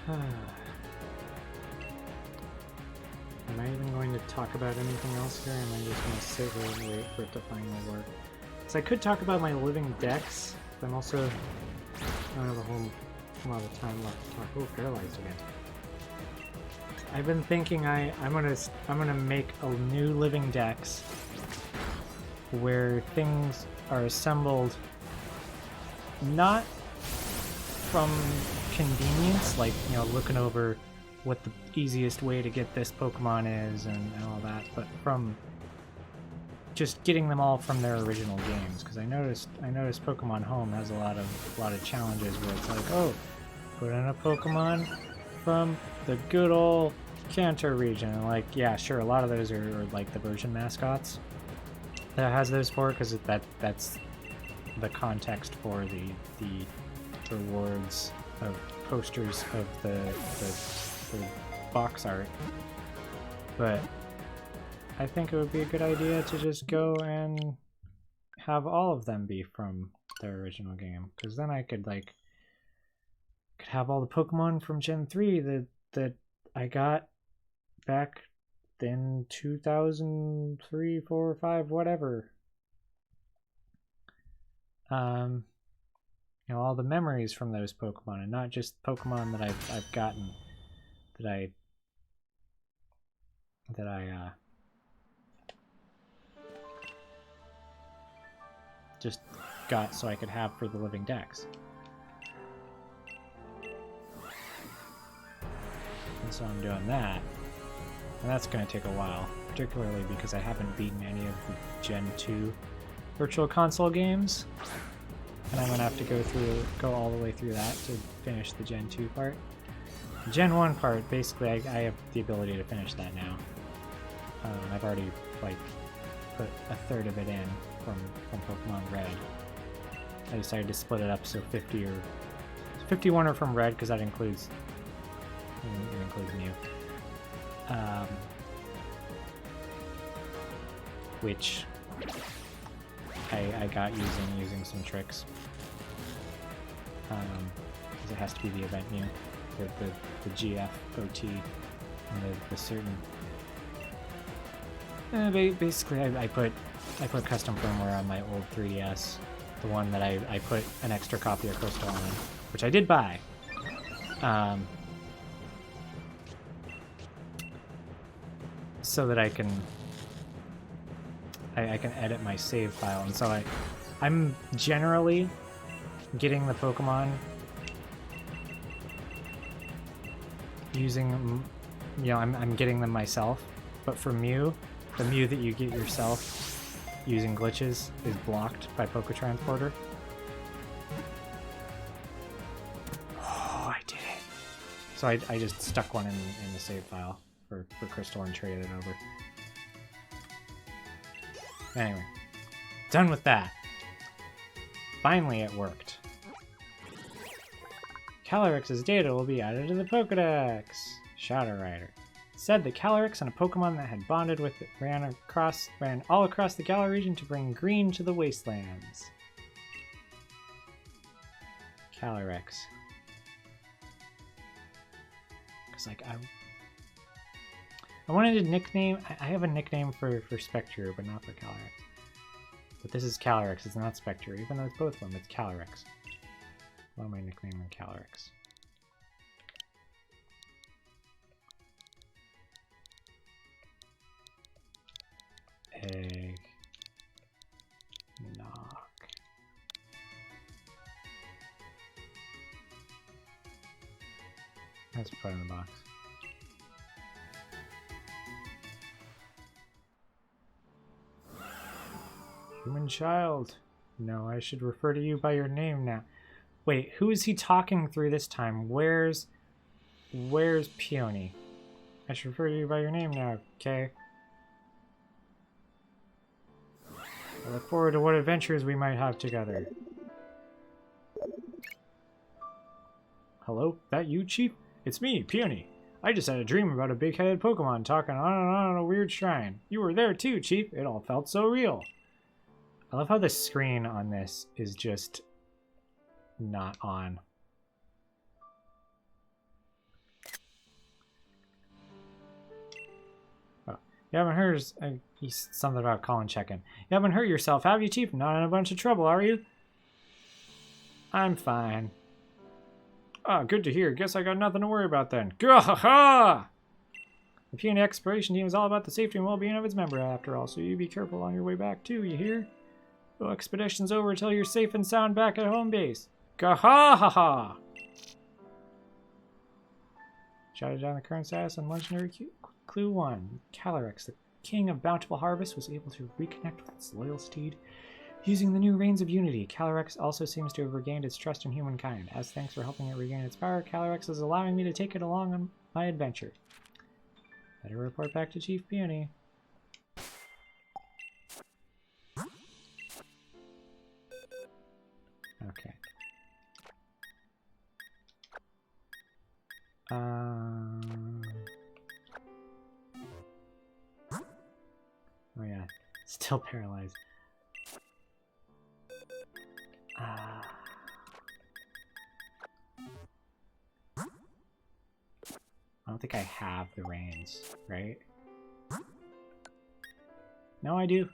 A: Am I even going to talk about anything else here? Or am I just going to sit here and wait for it to finally work? So I could talk about my living decks, but I'm also... I don't have a whole lot of time left to talk. Oh, paralyzed again. I've been thinking I'm gonna make a new living decks where things are assembled not from convenience, like, you know, looking over what the easiest way to get this Pokemon is and all that, but from just getting them all from their original games. Because I noticed Pokemon Home has a lot of challenges where it's like, oh, put in a Pokemon from the good old Kanto region. And like, yeah, sure, a lot of those are like the version mascots that has those for, because that's the context for the rewards of posters of the box art. But I think it would be a good idea to just go and have all of them be from their original game, because then I could have all the Pokemon from Gen 3 that I got back in 2003, 4, 5, whatever. You know, all the memories from those Pokemon, and not just Pokemon that I've gotten that I just got so I could have for the living decks. And so I'm doing that. And that's going to take a while, particularly because I haven't beaten any of the Gen 2 Virtual Console games. And I'm going to have to go all the way through that to finish the Gen 2 part. The Gen 1 part, basically, I have the ability to finish that now. I've already, like, put a third of it in from Pokemon Red. I decided to split it up so 51 are from Red, because that includes Mew. Which I got using some tricks. Because it has to be the event Mew, the GF OT, and the certain. Basically, I put custom firmware on my old 3DS, the one that I put an extra copy of Crystal on, which I did buy. So that I can I can edit my save file, and so I'm generally getting the Pokemon using, you know, I'm getting them myself, but for Mew, the Mew that you get yourself using glitches is blocked by Poketransporter. Oh, I did it. So I just stuck one in the save file for Crystal and traded it over. Anyway, done with that. Finally it worked. Calyrex's data will be added to the Pokedex. Shadow Rider. It said that Calyrex and a Pokemon that had bonded with it ran all across the Galar region to bring green to the wastelands. Calyrex. Cause like I wanted a nickname. I have a nickname for Spectre, but not for Calyrex. But this is Calyrex. It's not Spectre, even though it's both of them. It's Calyrex. What am I nicknaming Calyrex? Egg. Knock. Let's put it in the box. Human child. No, I should refer to you by your name now. Wait, who is he talking through this time? Where's Peony? I should refer to you by your name now, okay? I look forward to what adventures we might have together. Hello? That you, Chief? It's me, Peony. I just had a dream about a big-headed Pokemon talking on and on in a weird shrine. You were there too, Chief. It all felt so real. I love how the screen on this is just not on. Oh, you haven't heard something about Colin checking. You haven't hurt yourself, have you, Chief? Not in a bunch of trouble, are you? I'm fine. Ah, good to hear. Guess I got nothing to worry about then. Gah-ha-ha! The Peony Exploration Team is all about the safety and well-being of its member, after all, so you be careful on your way back too, you hear? No expedition's over until you're safe and sound back at home base. Gah-ha-ha-ha! Jotted down the current status on legendary clue 1. Calyrex, the king of bountiful harvest, was able to reconnect with its loyal steed using the new Reins of Unity. Calyrex also seems to have regained its trust in humankind. As thanks for helping it regain its power, Calyrex is allowing me to take it along on my adventure. Better report back to Chief Peony. Okay. Oh yeah, still paralyzed. I don't think I have the reins, right? No, I do.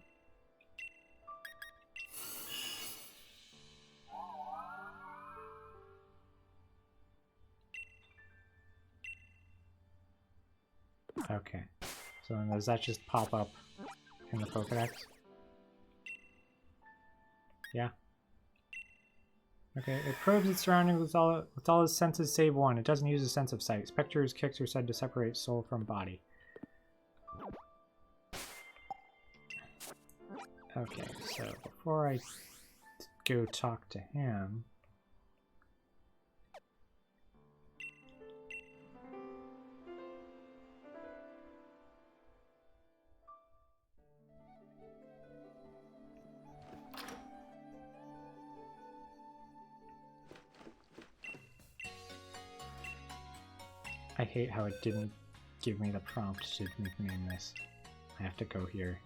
A: Okay, so then does that just pop up in the Pokedex? Yeah. Okay, it probes its surroundings with all its senses save one. It doesn't use a sense of sight. Spectre's kicks are said to separate soul from body. Okay, so before I go talk to him... I hate how it didn't give me the prompt to nickname this. I have to go here.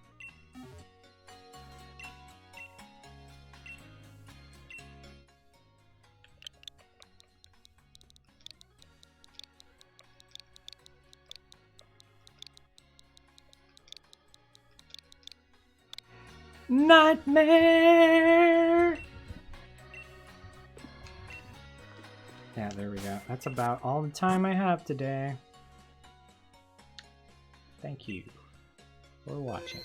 A: Nightmare! Yeah, there we go. That's about all the time I have today. Thank you for watching.